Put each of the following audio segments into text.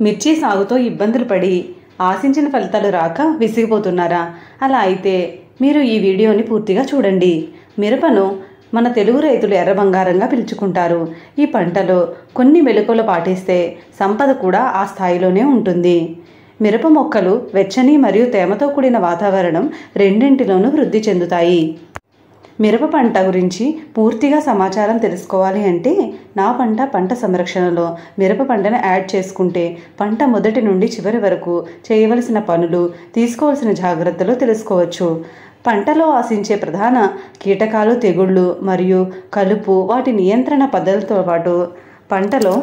మిర్చి సాగుతో ఇబ్బందులు పడి ఆశించిన ఫలితాలు రాక విసిగిపోతున్నారా? అలా అయితే మీరు ఈ వీడియోని పూర్తిగా చూడండి. మిరపను మన తెలుగు రైతులు ఎర్ర బంగారంగా పిలుచుకుంటారు. ఈ పంటలో కొన్ని మెలకువలు పాటిస్తే సంపద కూడా ఆ స్థాయిలోనే ఉంటుంది. మిరప మొక్కలు వెచ్చని మరియు తేమతో కూడిన వాతావరణం రెండింటిలోనూ వృద్ధి చెందుతాయి. మిరప పంట గురించి పూర్తిగా సమాచారం తెలుసుకోవాలి అంటే నా పంట సంరక్షణలో మిరప పంటను యాడ్ చేసుకుంటే పంట మొదటి నుండి చివరి వరకు చేయవలసిన పనులు, తీసుకోవాల్సిన జాగ్రత్తలు తెలుసుకోవచ్చు. పంటలో ఆశించే ప్రధాన కీటకాలు, తెగుళ్ళు మరియు కలుపు, వాటి నియంత్రణ పద్ధతులతో పాటు పంటలో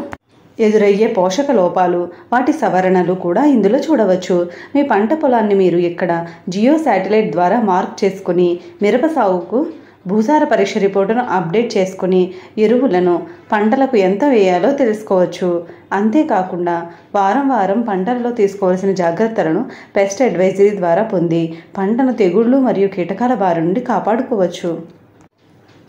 ఎదురయ్యే పోషక లోపాలు, వాటి సవరణలు కూడా ఇందులో చూడవచ్చు. మీ పంట పొలాన్ని మీరు ఇక్కడ జియో శాటిలైట్ ద్వారా మార్క్ చేసుకుని మిరప సాగుకు భూసార పరీక్ష రిపోర్టును అప్డేట్ చేసుకుని ఎరువులను పంటలకు ఎంత వేయాలో తెలుసుకోవచ్చు. అంతేకాకుండా వారం వారం పంటలలో తీసుకోవాల్సిన జాగ్రత్తలను పెస్ట్ అడ్వైజరీ ద్వారా పొంది పంటను తెగుళ్ళు మరియు కీటకాల బారి నుండి కాపాడుకోవచ్చు.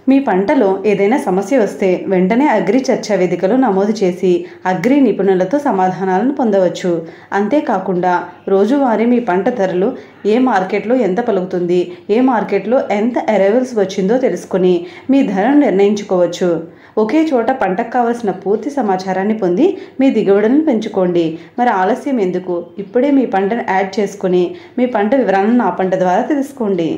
మీ పంటలో ఏదైనా సమస్య వస్తే వెంటనే అగ్రి చర్చా వేదికలో నమోదు చేసి అగ్రి నిపుణులతో సమాధానాలను పొందవచ్చు. అంతేకాకుండా రోజువారీ మీ పంట ధరలు ఏ మార్కెట్లో ఎంత పలుకుతుంది, ఏ మార్కెట్లో ఎంత అరైవల్స్ వచ్చిందో తెలుసుకొని మీ ధరను నిర్ణయించుకోవచ్చు. ఒకే చోట పంటకు కావలసిన పూర్తి సమాచారాన్ని పొంది మీ దిగుబడులను పెంచుకోండి. మరి ఆలస్యం ఎందుకు? ఇప్పుడే మీ పంటను యాడ్ చేసుకుని మీ పంట వివరాలను నా పంట ద్వారా తెలుసుకోండి.